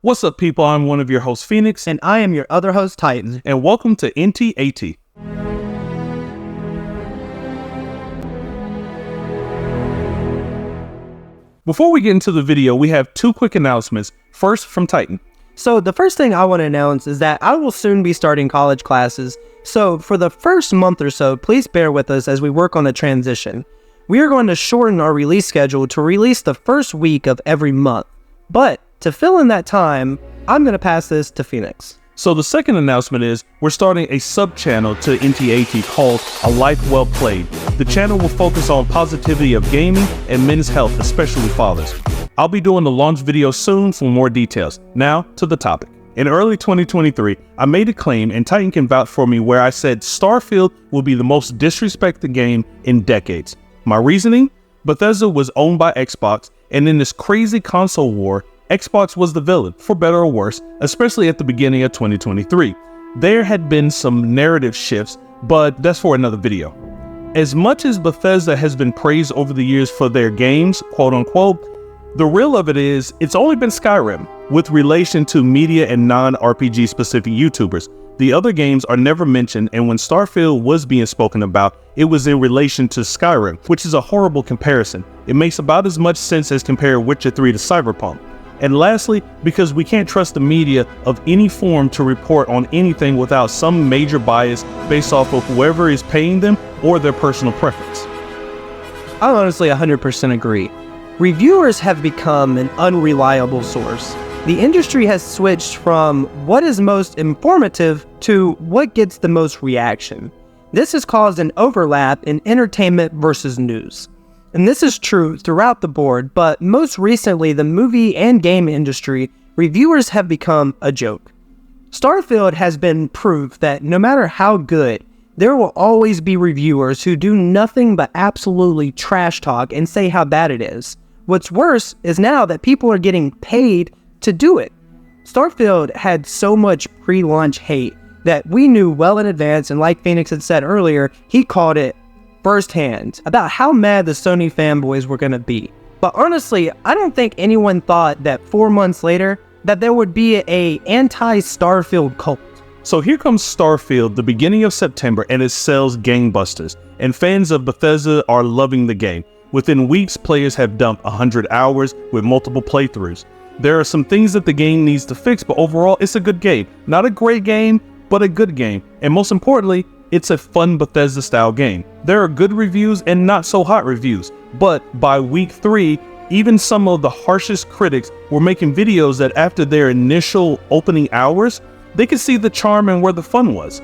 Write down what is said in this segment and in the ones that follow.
What's up, people? I'm one of your hosts, Phoenix. And I am your other host, Titan. And welcome to NTAT. Before we get into the video, we have two quick announcements. First, from Titan. So the first thing I want to announce is that I will soon be starting college classes. So for the first month or so, please bear with us as we work on the transition. We are going to shorten our release schedule to release the first week of every month. But to fill in that time, I'm going to pass this to Phoenix. So the second announcement is we're starting a sub-channel to NTAT called A Life Well Played. The channel will focus on positivity of gaming and men's health, especially fathers. I'll be doing the launch video soon for more details. Now to the topic. In early 2023, I made a claim, and Titan can vouch for me, where I said Starfield will be the most disrespected game in decades. My reasoning? Bethesda was owned by Xbox, and in this crazy console war, Xbox was the villain, for better or worse, especially at the beginning of 2023. There had been some narrative shifts, but that's for another video. As much as Bethesda has been praised over the years for their games, quote unquote, the real of it is, it's only been Skyrim, with relation to media and non-RPG specific YouTubers. The other games are never mentioned, and when Starfield was being spoken about, it was in relation to Skyrim, which is a horrible comparison. It makes about as much sense as comparing Witcher 3 to Cyberpunk. And lastly, because we can't trust the media of any form to report on anything without some major bias based off of whoever is paying them or their personal preference. I honestly 100% agree. Reviewers have become an unreliable source. The industry has switched from what is most informative to what gets the most reaction. This has caused an overlap in entertainment versus news. And this is true throughout the board, but most recently, the movie and game industry, reviewers have become a joke. Starfield has been proof that no matter how good, there will always be reviewers who do nothing but absolutely trash talk and say how bad it is. What's worse is now that people are getting paid to do it. Starfield had so much pre-launch hate that we knew well in advance, and like Phoenix had said earlier, he called it firsthand about how mad the Sony fanboys were going to be. But honestly, I don't think anyone thought that 4 months later that there would be a anti-Starfield cult. So here comes Starfield, the beginning of September, and it sells gangbusters, and fans of Bethesda are loving the game. Within weeks, players have dumped 100 hours with multiple playthroughs. There are some things that the game needs to fix, but overall, it's a good game. Not a great game, but a good game. And most importantly, it's a fun Bethesda-style game. There are good reviews and not so hot reviews, but by week 3, even some of the harshest critics were making videos that after their initial opening hours, they could see the charm and where the fun was.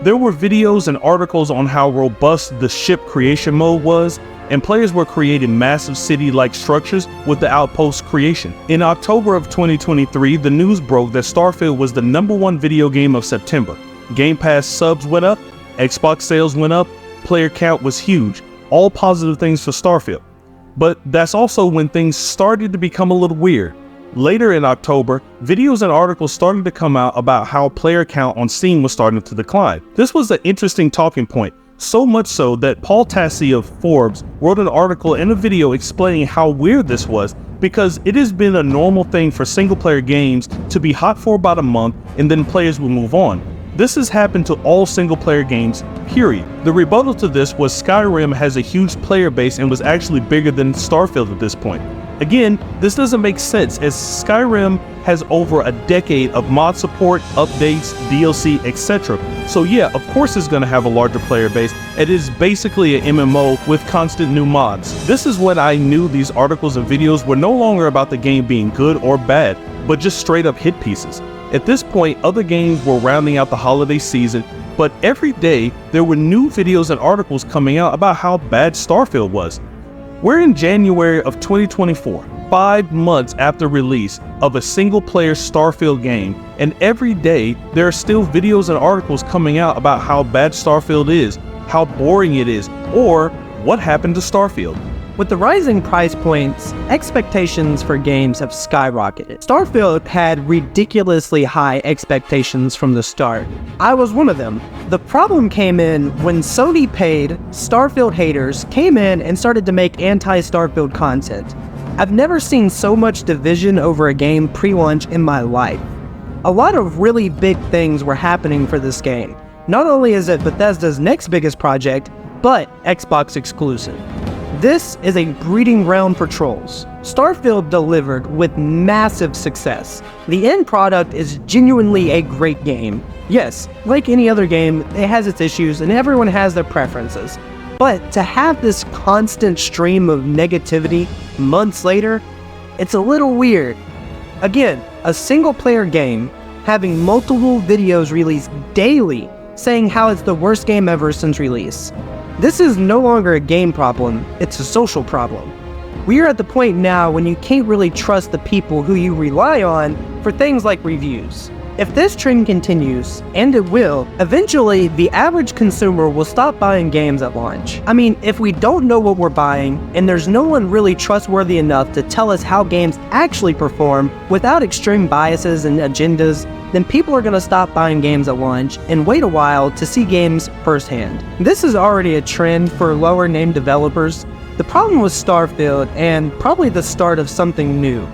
There were videos and articles on how robust the ship creation mode was, and players were creating massive city-like structures with the outpost creation. In October of 2023, the news broke that Starfield was the #1 video game of September. Game Pass subs went up, Xbox sales went up, player count was huge, all positive things for Starfield. But that's also when things started to become a little weird. Later in October, videos and articles started to come out about how player count on Steam was starting to decline. This was an interesting talking point, so much so that Paul Tassi of Forbes wrote an article and a video explaining how weird this was, because it has been a normal thing for single-player games to be hot for about a month and then players will move on. This has happened to all single-player games, period. The rebuttal to this was Skyrim has a huge player base and was actually bigger than Starfield at this point. Again, this doesn't make sense, as Skyrim has over a decade of mod support, updates, DLC, etc. So yeah, of course it's going to have a larger player base. It is basically an MMO with constant new mods. This is when I knew these articles and videos were no longer about the game being good or bad, but just straight up hit pieces. At this point, other games were rounding out the holiday season, but every day there were new videos and articles coming out about how bad Starfield was. We're in January of 2024, 5 months after release of a single-player Starfield game, and every day there are still videos and articles coming out about how bad Starfield is, how boring it is, or what happened to Starfield. With the rising price points, expectations for games have skyrocketed. Starfield had ridiculously high expectations from the start. I was one of them. The problem came in when Sony paid Starfield haters came in and started to make anti-Starfield content. I've never seen so much division over a game pre-launch in my life. A lot of really big things were happening for this game. Not only is it Bethesda's next biggest project, but Xbox exclusive. This is a breeding ground for trolls. Starfield delivered with massive success. The end product is genuinely a great game. Yes, like any other game, it has its issues and everyone has their preferences. But to have this constant stream of negativity months later, it's a little weird. Again, a single-player game having multiple videos released daily saying how it's the worst game ever since release. This is no longer a game problem, it's a social problem. We are at the point now when you can't really trust the people who you rely on for things like reviews. If this trend continues, and it will, eventually the average consumer will stop buying games at launch. I mean, if we don't know what we're buying, and there's no one really trustworthy enough to tell us how games actually perform without extreme biases and agendas, then people are gonna stop buying games at launch and wait a while to see games firsthand. This is already a trend for lower named developers. The problem with Starfield, and probably the start of something new,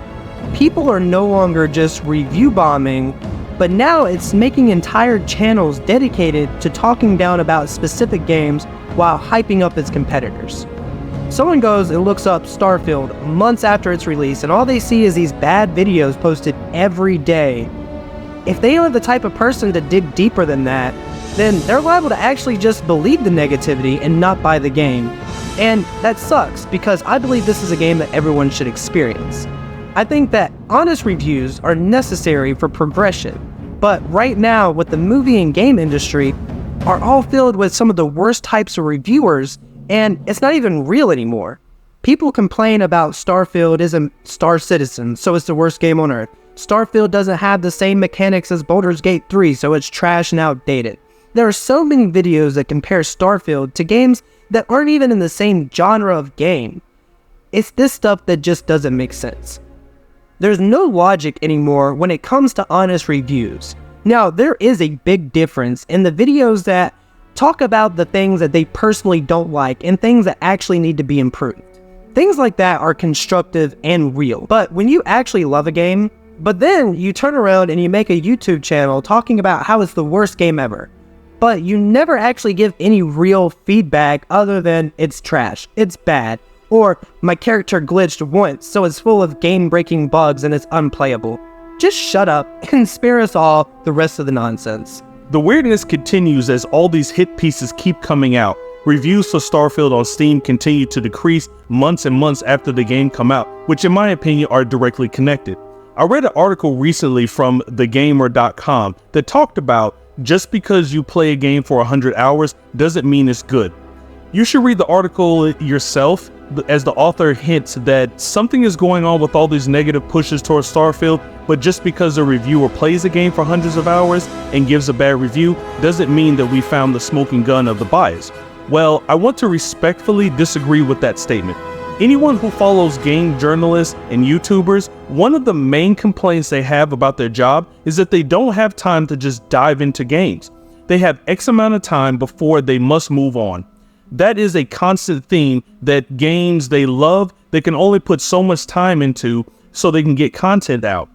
people are no longer just review bombing, but now it's making entire channels dedicated to talking down about specific games while hyping up its competitors. Someone goes and looks up Starfield months after its release and all they see is these bad videos posted every day. If they are the type of person to dig deeper than that, then they're liable to actually just believe the negativity and not buy the game. And that sucks because I believe this is a game that everyone should experience. I think that honest reviews are necessary for progression, but right now with the movie and game industry are all filled with some of the worst types of reviewers, and it's not even real anymore. People complain about Starfield isn't Star Citizen, so it's the worst game on Earth. Starfield doesn't have the same mechanics as Baldur's Gate 3, so it's trash and outdated. There are so many videos that compare Starfield to games that aren't even in the same genre of game. It's this stuff that just doesn't make sense. There's no logic anymore when it comes to honest reviews. Now, there is a big difference in the videos that talk about the things that they personally don't like and things that actually need to be improved. Things like that are constructive and real. But when you actually love a game, but then you turn around and you make a YouTube channel talking about how it's the worst game ever, but you never actually give any real feedback other than it's trash, it's bad, or my character glitched once so it's full of game-breaking bugs and it's unplayable. Just shut up and spare us all the rest of the nonsense. The weirdness continues as all these hit pieces keep coming out. Reviews for Starfield on Steam continue to decrease months and months after the game come out, which in my opinion are directly connected. I read an article recently from thegamer.com that talked about just because you play a game for 100 hours doesn't mean it's good. You should read the article yourself, as the author hints that something is going on with all these negative pushes towards Starfield, but just because a reviewer plays a game for hundreds of hours and gives a bad review doesn't mean that we found the smoking gun of the bias. Well, I want to respectfully disagree with that statement. Anyone who follows game journalists and YouTubers, one of the main complaints they have about their job is that they don't have time to just dive into games. They have X amount of time before they must move on. That is a constant theme that games they love, they can only put so much time into so they can get content out.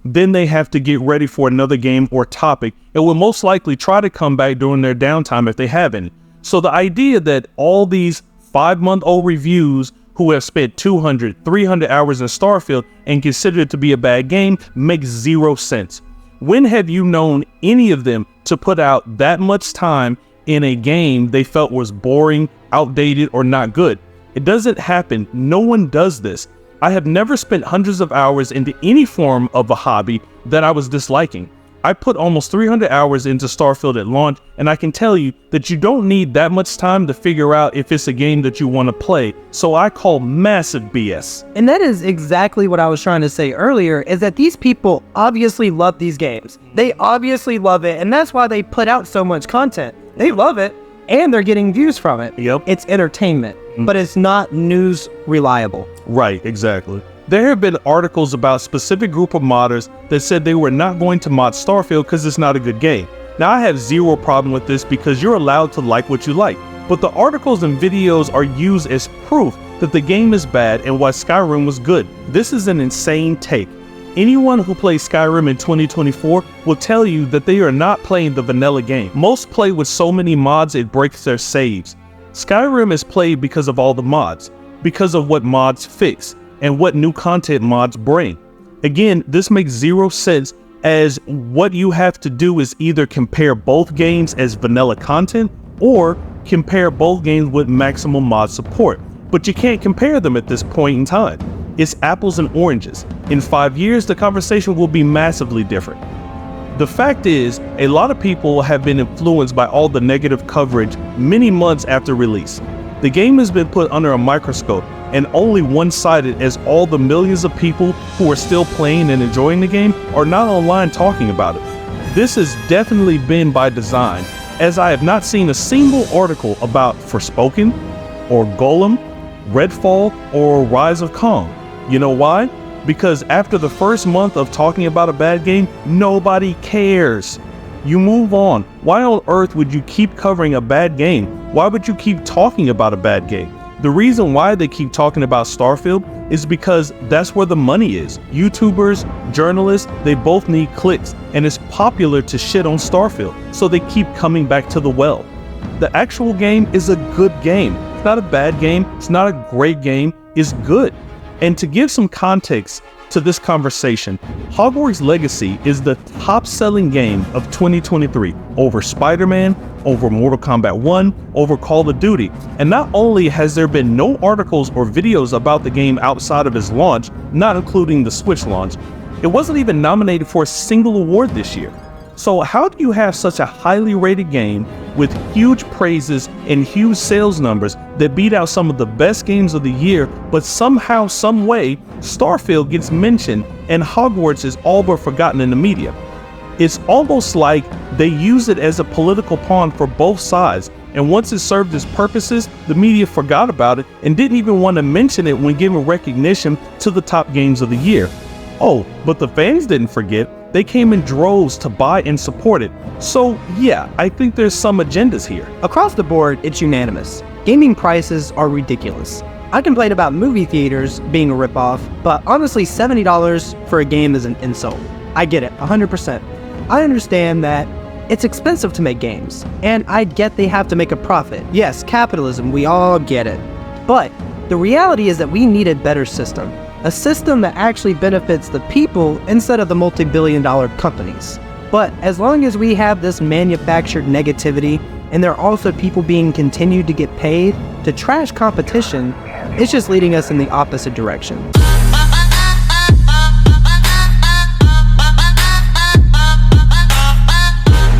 Then they have to get ready for another game or topic and will most likely try to come back during their downtime if they haven't. So the idea that all these 5-month-old reviews who have spent 200, 300 hours in Starfield and consider it to be a bad game makes zero sense. When have you known any of them to put out that much time in a game they felt was boring, outdated, or not good? It doesn't happen. No one does this. I have never spent hundreds of hours into any form of a hobby that I was disliking. I put almost 300 hours into Starfield at launch, and I can tell you that you don't need that much time to figure out if it's a game that you want to play, so I call massive BS. And that is exactly what I was trying to say earlier, is that these people obviously love these games. They obviously love it, and that's why they put out so much content. They love it, and they're getting views from it. Yep. It's entertainment, but it's not news reliable. Right, exactly. There have been articles about a specific group of modders that said they were not going to mod Starfield because it's not a good game. Now, I have zero problem with this because you're allowed to like what you like, but the articles and videos are used as proof that the game is bad and why Skyrim was good. This is an insane take. Anyone who plays Skyrim in 2024 will tell you that they are not playing the vanilla game. Most play with so many mods it breaks their saves. Skyrim is played because of all the mods, because of what mods fix, and what new content mods bring. Again, this makes zero sense, as what you have to do is either compare both games as vanilla content or compare both games with maximum mod support. But you can't compare them at this point in time. It's apples and oranges. In 5 years, the conversation will be massively different. The fact is, a lot of people have been influenced by all the negative coverage many months after release. The game has been put under a microscope and only one-sided, as all the millions of people who are still playing and enjoying the game are not online talking about it. This has definitely been by design, as I have not seen a single article about Forspoken or Golem, Redfall, or Rise of Kong. You know why? Because after the first month of talking about a bad game, nobody cares. You move on. Why on earth would you keep covering a bad game? Why would you keep talking about a bad game? The reason why they keep talking about Starfield is because that's where the money is. YouTubers, journalists, they both need clicks, and it's popular to shit on Starfield, so they keep coming back to the well. The actual game is a good game. It's not a bad game. It's not a great game. It's good. And to give some context to this conversation, Hogwarts Legacy is the top-selling game of 2023 over Spider-Man, over Mortal Kombat 1, over Call of Duty. And not only has there been no articles or videos about the game outside of its launch, not including the Switch launch, it wasn't even nominated for a single award this year. So how do you have such a highly rated game with huge praises and huge sales numbers that beat out some of the best games of the year, but somehow, some way, Starfield gets mentioned and Hogwarts is all but forgotten in the media? It's almost like they use it as a political pawn for both sides, and once it served its purposes, the media forgot about it and didn't even want to mention it when giving recognition to the top games of the year. Oh, but the fans didn't forget. They came in droves to buy and support it. So yeah, I think there's some agendas here. Across the board, it's unanimous. Gaming prices are ridiculous. I complain about movie theaters being a ripoff, but honestly, $70 for a game is an insult. I get it, 100%. I understand that it's expensive to make games, and I get they have to make a profit. Yes, capitalism, we all get it. But the reality is that we need a better system. A system that actually benefits the people instead of the multi-billion-dollar companies. But as long as we have this manufactured negativity, and there are also people being continued to get paid to trash competition, it's just leading us in the opposite direction.